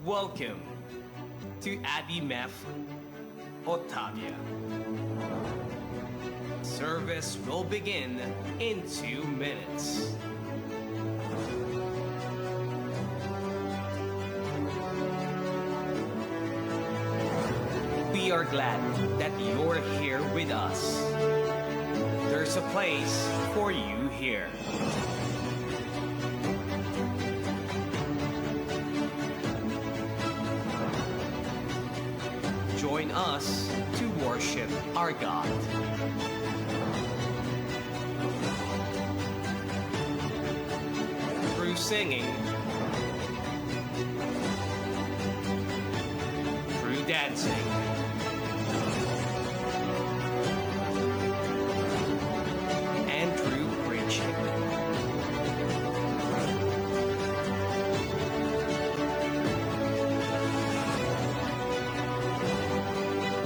Welcome to Abbey Meth, Otavia. Service will begin in 2 minutes. We are glad that you're here with us. There's a place for you here. Join us to worship our God. Through singing, through dancing, and through preaching.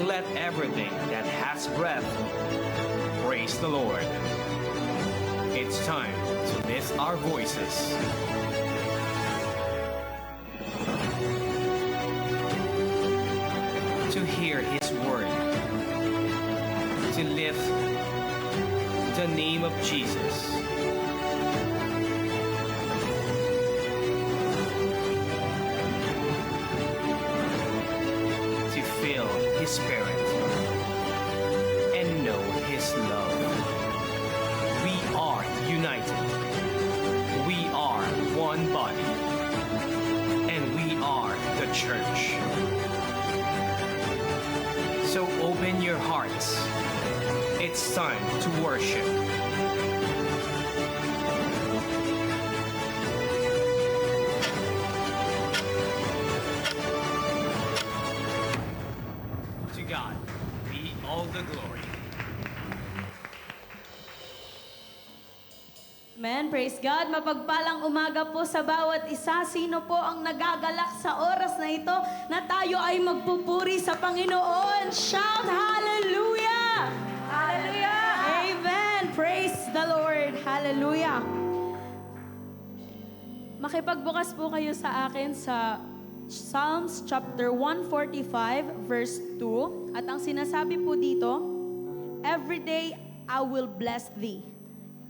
Let everything that has breath praise the Lord. It's time to lift our voices. To hear His word. To lift the name of Jesus. To feel His Spirit and know His love. We are united. We are one body. And we are the church. So open your hearts. It's time to worship. To God be all the glory. Amen. Praise God. Mapagpalang umaga po sa bawat isa. Sino po ang nagagalak sa oras na ito na tayo ay magpupuri sa Panginoon? Shout hallelujah! Hallelujah! Amen. Praise the Lord. Hallelujah. Makipagbukas po kayo sa akin sa Psalms chapter 145 verse 2. At ang sinasabi po dito, every day I will bless thee,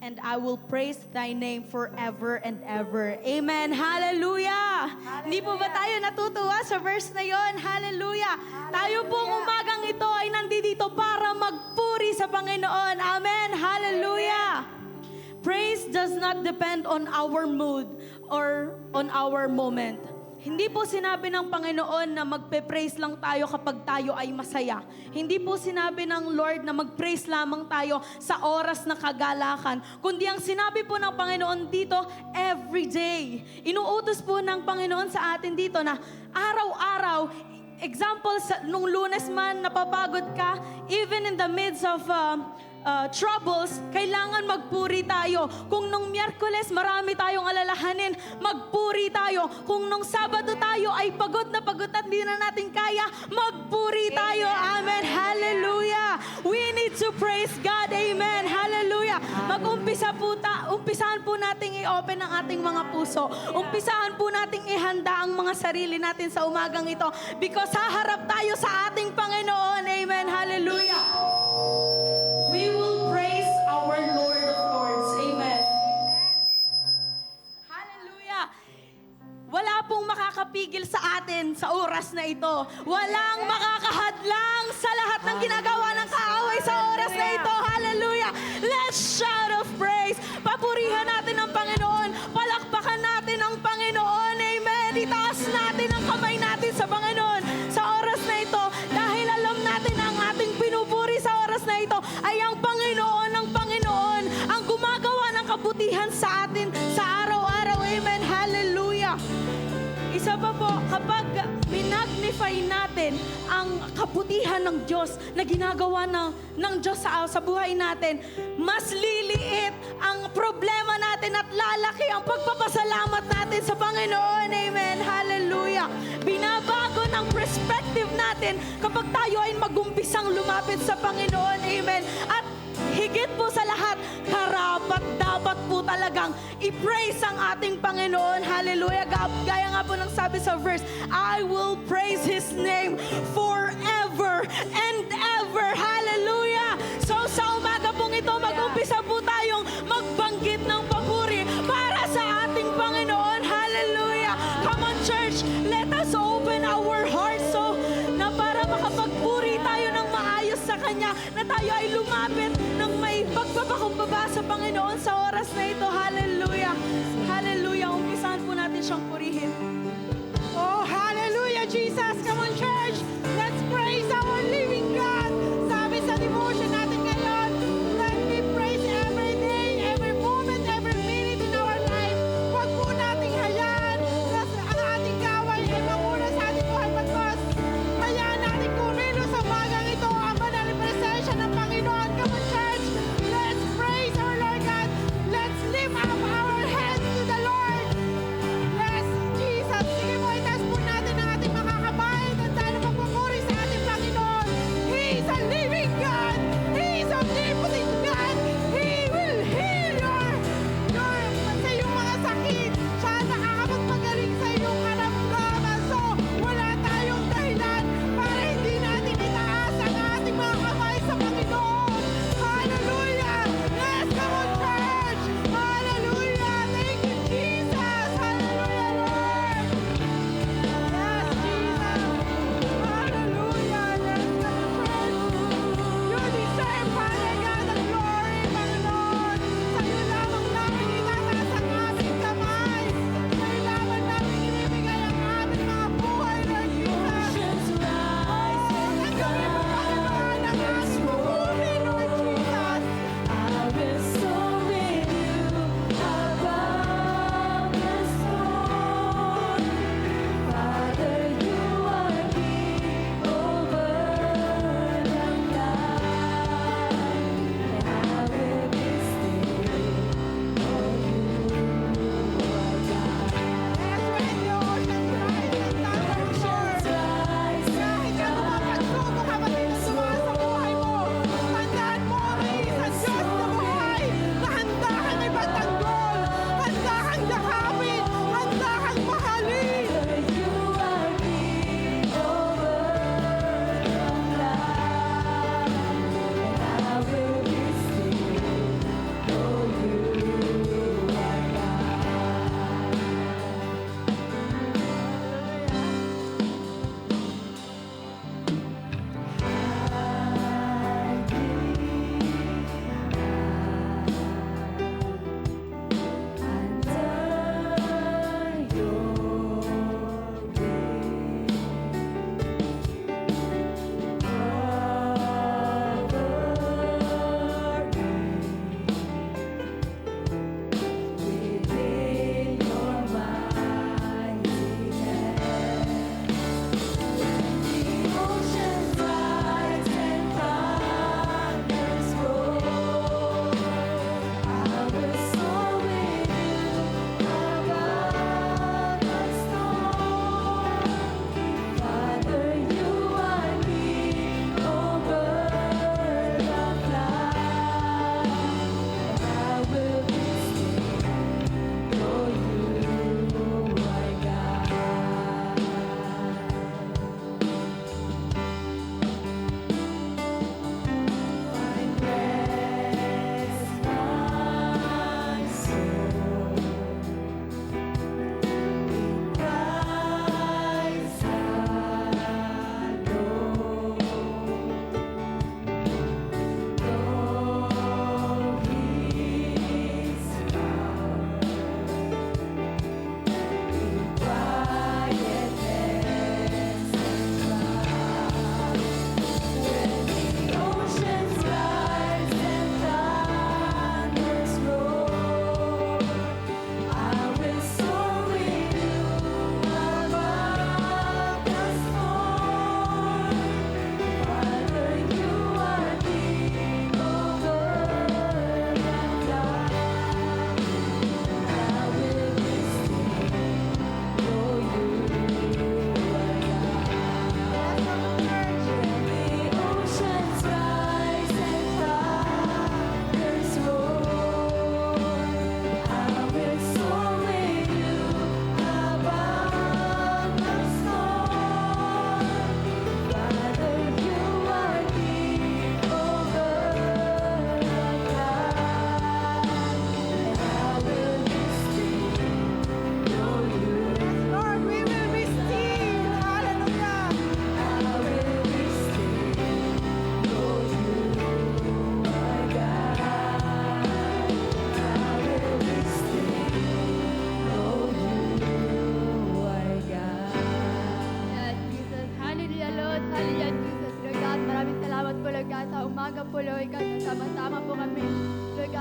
and I will praise thy name forever and ever. Amen. Hallelujah. Hindi po ba tayo natutuwa sa verse na yon? Hallelujah. Tayo pong umagang ito ay nandito para magpuri sa Panginoon. Amen. Hallelujah. Praise does not depend on our mood or on our moment. Hindi po sinabi ng Panginoon na magpe-praise lang tayo kapag tayo ay masaya. Hindi po sinabi ng Lord na mag-praise lamang tayo sa oras na kagalakan. Kundi ang sinabi po ng Panginoon dito, every day. Inuutos po ng Panginoon sa atin dito na araw-araw, example, nung Lunes man napapagod ka, even in the midst of troubles, kailangan magpuri tayo. Kung nung Miyerkules marami tayong alalahanin, magpuri tayo. Kung nung Sabado tayo ay pagod na pagod at hindi na natin kaya, magpuri tayo. Amen. Hallelujah. We need to praise God. Amen. Hallelujah. Umpisahan po nating i-open ang ating mga puso. Umpisahan po nating ihanda ang mga sarili natin sa umagang ito because haharap tayo sa ating Panginoon. Amen. Hallelujah. We will praise our Lord of Lords. Amen. Hallelujah. Wala pong makakapigil sa atin sa oras na ito. Walang makakahadlang sa lahat ng ginagawa ng kaaway sa oras na ito. Hallelujah. Let's shout of praise. Papurihan natin ang Panginoon. Palakpakan natin ang Panginoon. Amen. Itaas natin ang kamay natin sa Panginoon sa oras na ito. Dahil alam natin ang ating pinupuri sa oras na ito ay ang Panginoon ng Panginoon, ang gumagawa ng kabutihan sa atin sa araw-araw. Amen. Hallelujah. Isa pa po, kapag minagnify natin ang kabutihan ng Diyos na ginagawa ng Diyos sa buhay natin, mas liliit ang problema natin at lalaki ang pagpapasalamat natin sa Panginoon. Amen. Hallelujah. Binabago ng perspective natin kapag tayo ay magumpisang lumapit sa Panginoon. Amen. At higit po sa lahat, karapat dapat po talagang i-praise ang ating Panginoon. Hallelujah. Gaya nga po ng sabi sa verse, I will praise His name forever and ever. Hallelujah. So sa umaga pong ito, mag-umpisa po tayong magbanggit ng papuri para sa ating Panginoon. Hallelujah. Come on church, let us open our hearts so na para makapagpuri tayo ng maayos sa Kanya, na tayo ay lumapit ng may pagpapakumbaba sa Panginoon sa oras na ito. Hallelujah. Hallelujah. Umpisahan po natin siyang purihin. Oh, hallelujah, Jesus. Come on, church. Let's praise our living God. Sabi sa devotion natin ngayon, let me praise every day, every moment, every minute in our life. Huwag po nating hayaan na ang ating gaway ay mamuna sa ating buhay pagkos. Hayaan natin kumilos sa bagang ito ang banal na presensya ng Panginoon. Come on, church. Let's praise our Lord God. Let's lift up our hands to the Lord. Yes,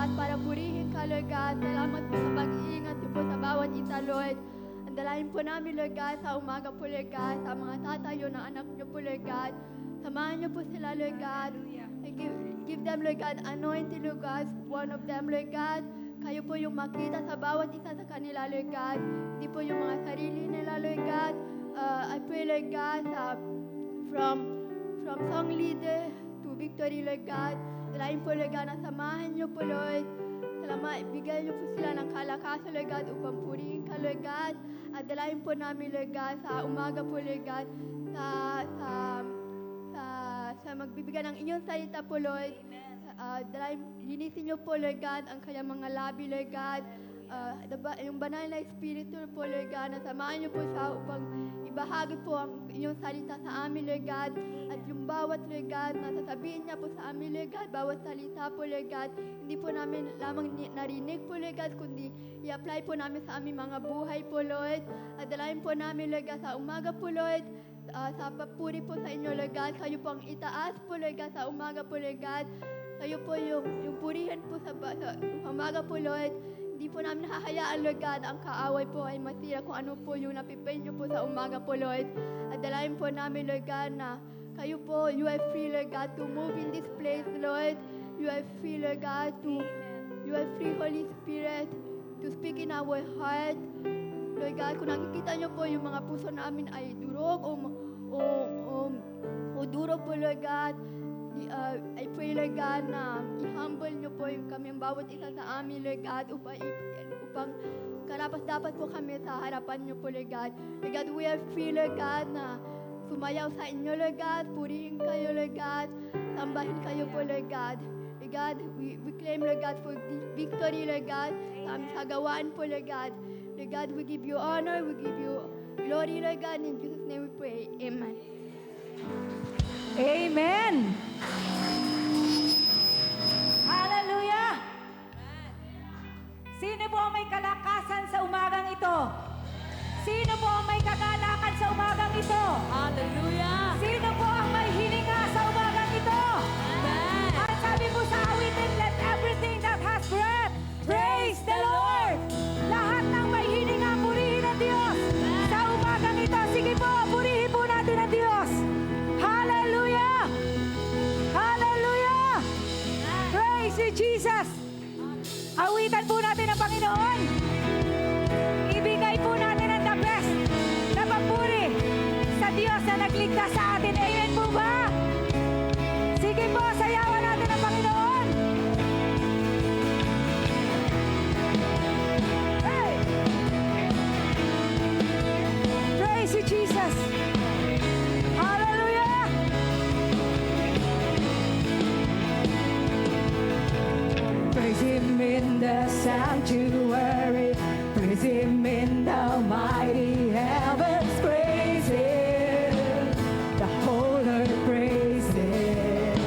God, para purihin ka, Lord God. Salamat po sa pag-iingat niyo po sa bawat isa, Lord. Ang dalayan po namin, Lord God, sa umaga po, Lord God, sa mga tatayo ng anak niyo po, Lord God. Samahan niyo po sila, Lord God. Give them, Lord God, anointing, Lord God. One of them, Lord God. Kayo po yung makita sa bawat isa sa kanila, Lord God. Hindi po yung mga sarili nila, Lord God. I pray, Lord God, from song leader to victory, Lord God. Dalayan po, Lord God, na samahan niyo po, Lord. Salamat, bigyan niyo po sila ng kalakasan, Lord God, upang purihin ka, Lord God. At dalayan po namin, Lord God, sa umaga po, Lord God, sa magbibigay ng inyong salita po, Lord. Linisin niyo po, Lord God, ang kanyang mga labi, Lord God. Yung banal na espiritu po, Lord God, na samahan niyo po siya upang ibahagi po ang inyong salita sa amin, Lord God. At yung bawat, Lord God, na sasabihin niya po sa amin, Lord God, bawat salita po, Lord God, hindi po namin lamang narinig po, Lord God, kundi i-apply po namin sa aming mga buhay po, Lord. At dalayan po namin, Lord God, sa umaga po, Lord, sa papuri po sa inyo, Lord God. Kayo po ang itaas po, Lord God, sa umaga po, Lord God. Kayo po yung purihan po sa umaga po, Lord. Hindi po namin hahayaan, Lord God, ang kaaway po ay masira kung ano po yung napipay niyo po sa umaga po, Lord. At dalayan po namin, Lord God, na kayo po, you are free, Lord God, to move in this place, Lord. You are free, Lord God, you are free, Holy Spirit, to speak in our heart. Lord God, kung nakikita niyo po yung mga puso namin ay durog o durog po, Lord God, I pray, Lord God, na i-humble niyo po yung kami ang bawat isa sa amin, Lord God, upang karapat-dapat po kami sa harapan niyo po, Lord God. Lord God, we are free, Lord God, na sumayaw sa inyo, Lord God, purihin kayo, Lord God, sambahin kayo po, Lord God. Lord God, we claim, Lord God, for this victory, Lord God, sa aming sagawaan po, Lord God. Lord God, we give you honor, we give you glory, Lord God. In Jesus' name we pray. Amen. Amen! Hallelujah! Sino po ang may kalakasan sa umagang ito? Sino po ang may kagalakan sa umagang ito? Hallelujah! Sino po ang may hininga sa umagang ito? Amen! At sabi po sa awitin, let everything that has breath, praise the Lord! Lahat ng may hininga, purihin ang Diyos. Sa umagang ito, sige po, purihin po natin ang Diyos. Hallelujah! Hallelujah! Praise you, Jesus! Awitan po natin ang Panginoon. Ibigay po natin ang the best na papuri sa Diyos na nagligtas sa atin. Amen po ba? Sige po, sayawan natin ang Panginoon. Hey! Praise you, Jesus! Hallelujah! Praise Him in the sanctuary. Praise Him in the mighty heavens. Praise Him. The whole earth praise Him.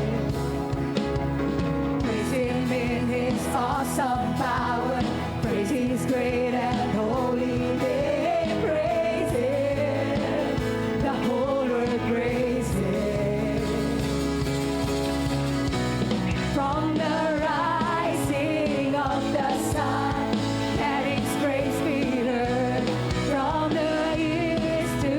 Praise Him in His awesome power. Praise His great and holy name. Praise Him. The whole earth praise Him. From the rising of the sun, let His praise be heard. From the east to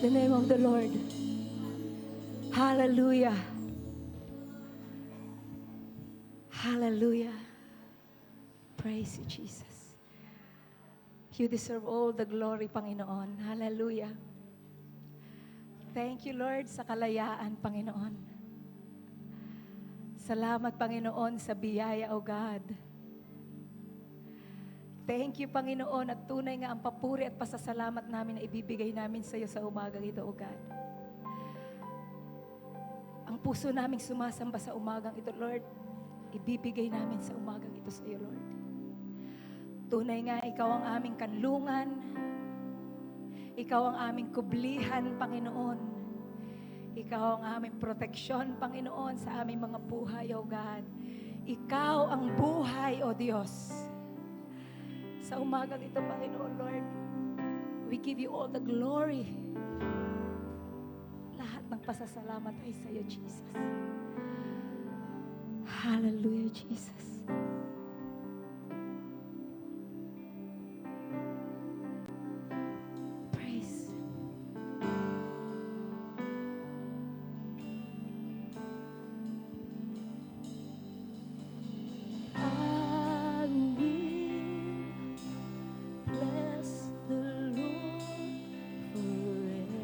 the name of the Lord. Hallelujah. Hallelujah. Praise you, Jesus. You deserve all the glory, Panginoon. Hallelujah. Thank you, Lord, sa kalayaan, Panginoon. Salamat, Panginoon, sa biyaya, O God. Thank you, Panginoon, at tunay nga ang papuri at pasasalamat namin na ibibigay namin sa iyo sa umagang ito, O God. Ang puso naming sumasamba sa umagang ito, Lord, ibibigay namin sa umagang ito sa iyo, Lord. Tunay nga, ikaw ang aming kanlungan. Ikaw ang aming kublihan, Panginoon. Ikaw ang aming proteksyon, Panginoon, sa aming mga buhay, O God. Ikaw ang buhay, O Diyos. Sa umagang ito, Panginoon, Lord, we give you all the glory. Lahat ng pasasalamat ay sa iyo, Jesus. Hallelujah, Jesus. Praise. I will bless the Lord forever.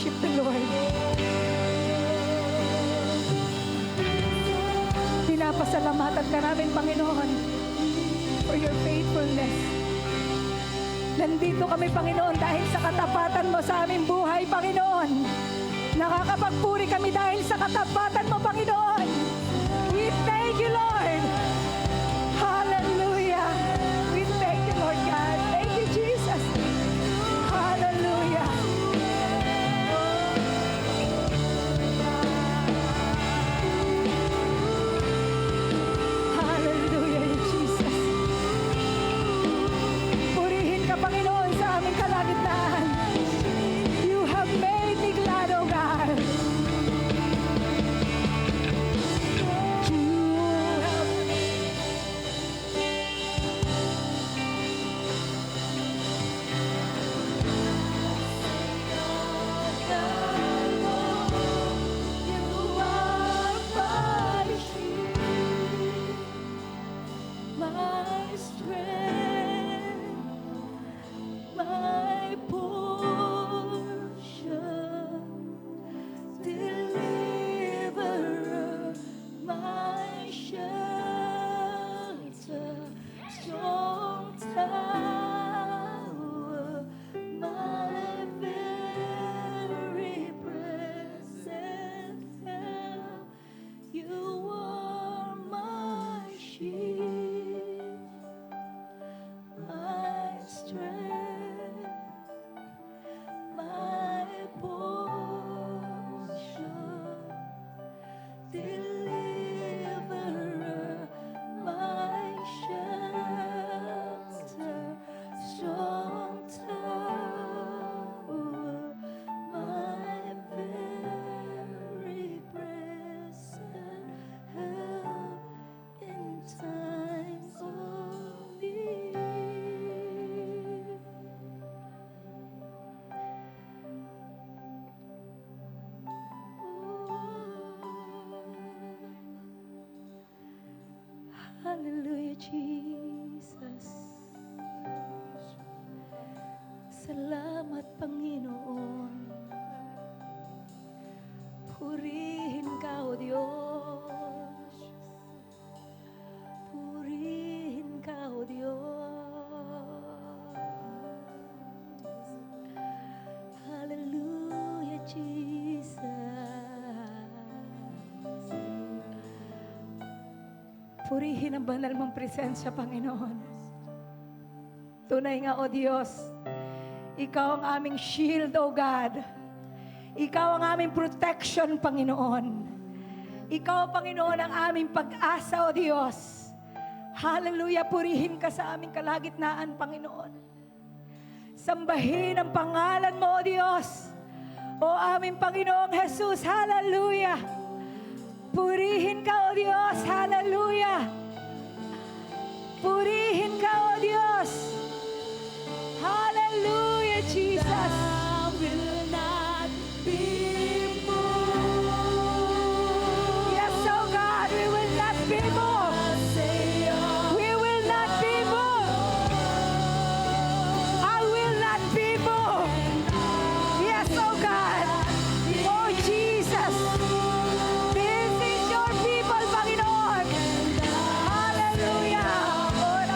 worship the Lord. Pinapasalamatan ka namin, Panginoon, for your faithfulness. Nandito kami, Panginoon, dahil sa katapatan mo sa aming buhay, Panginoon. Nakakapagpuri kami dahil sa katapatan mo, Panginoon. We thank you, Lord. Hallelujah. We thank you, Lord God. Thank you, Jesus. Hallelujah. Hallelujah, Jesus. Purihin ka, Panginoon, sa aming kalagitnaan. You have made me glad, O God. You have You are my shield, my strength, my portion, deliverer, my shelter, strong tower, my very present help. You are my shield, my strength, my portion, deliverer, my shelter, strong tower, my very present help in times of need. Hallelujah, Jesus. Salamat, Panginoon. Purihin ka, O Diyos. Purihin ka, O Diyos. Hallelujah, Jesus. Purihin ang banal mong presensya, Panginoon. Tunay nga, O Diyos, Ikaw ang aming shield, O God. Ikaw ang aming protection, Panginoon. Ikaw, Panginoon, ang aming pag-asa, O Diyos. Hallelujah, purihin ka sa aming kalagitnaan, Panginoon. Sambahin ang pangalan mo, O Diyos. O aming Panginoong Jesus, hallelujah. Purihin ka, O Diyos, hallelujah. Purihin ka, O Diyos. Hallelujah, Jesus. I will not be moved. Yes, oh God, we will not be moved. We will not be moved. I will not be moved. Yes, oh God. Oh Jesus. This is your people, Panginoon. Hallelujah. Oh,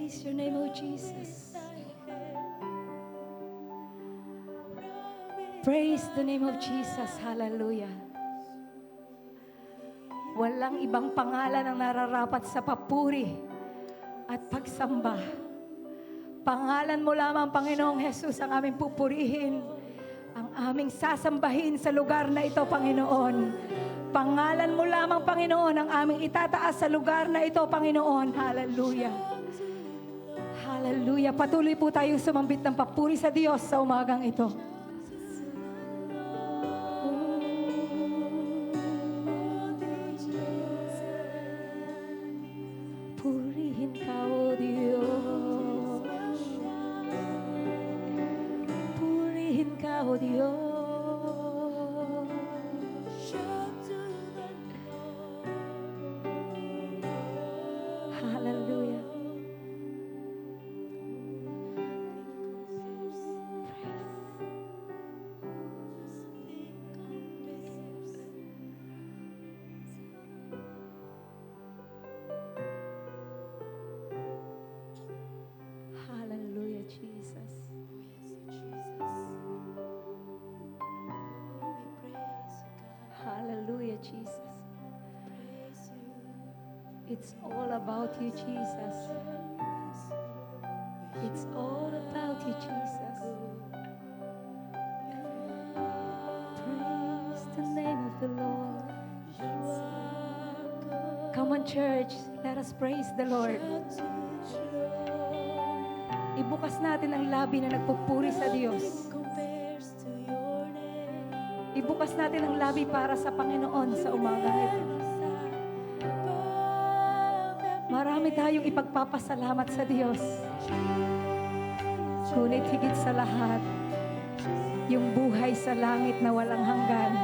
Praise your name, O Jesus. Praise the name of Jesus. Hallelujah. Walang ibang pangalan ang nararapat sa papuri at pagsamba. Pangalan mo lamang, Panginoong Jesus, ang aming pupurihin, ang aming sasambahin sa lugar na ito, Panginoon. Pangalan mo lamang, Panginoon, ang aming itataas sa lugar na ito, Panginoon. Hallelujah. Hallelujah. Patuloy po tayo sumambit ng papuri sa Diyos sa umagang ito. Purihin ka, O Diyos. Purihin ka, O Diyos. Hallelujah. Hallelujah, Jesus. Hallelujah, Jesus. It's all about you, Jesus. It's all about you, Jesus. Praise the name of the Lord. Come on, church. Let us praise the Lord. Ibukas natin ang labi na nagpupuri sa Diyos. Ibukas natin ang labi para sa Panginoon sa umaga ito. Marami tayong ipagpapasalamat sa Diyos. Ngunit higit sa lahat, yung buhay sa langit na walang hanggan,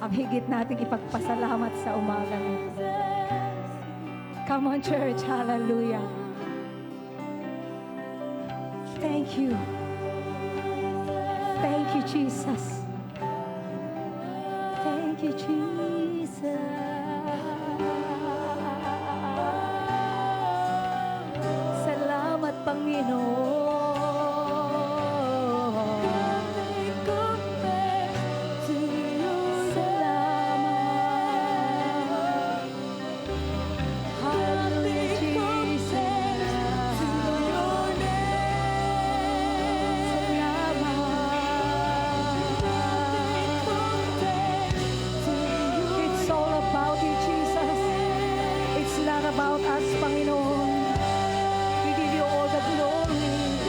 ang higit nating ipagpasalamat sa umaga ito. Come on, church. Hallelujah. Thank you. Thank you, Jesus. Thank you, Jesus. Salamat, Panginoon. Salamat. Hallelujah, Jesus. It's all about you, Jesus. It's not about us, Panginoon. We give you all the glory.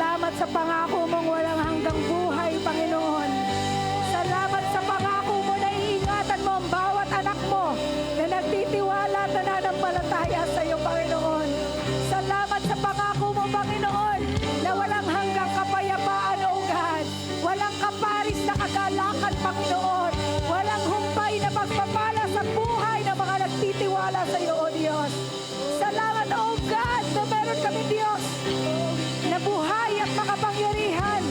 Salamat sa pangako mong walang hanggang buhay, Panginoon. Salamat sa pangako mo na iingatan mo ang bawat anak mo na nagtitiwala at nananampalataya sa iyo, Panginoon. Salamat sa pangako mo, Panginoon, na walang hanggang kapayapaan, O God. Walang kaparis na kagalakan, Panginoon. Walang humpay na pagpapala sa buhay ng mga nagtitiwala sa iyo, O Diyos. Salamat, O God, na meron kami, Diyos, na buhay at makapangyarihan.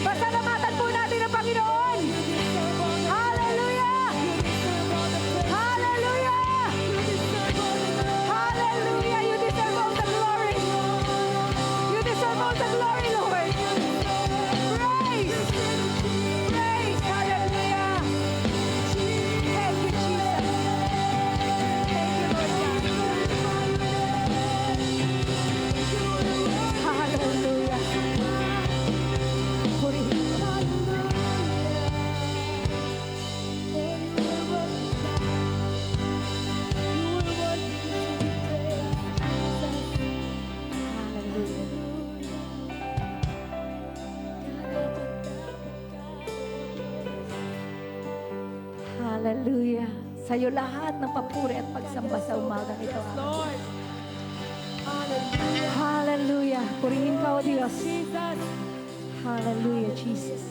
Pasalamatan po natin ang Panginoon. Hallelujah! Hallelujah! Hallelujah! You deserve all the glory. You deserve all the glory, Lord. Praise! Praise! Hallelujah! Thank you, Jesus. Thank you, Lord God. Hallelujah. Purihin. Hallelujah. Sa iyo lahat ng papuri at pagsamba sa umagang ito. Lord. Hallelujah. Purihin ka, O Diyos. Hallelujah, Jesus.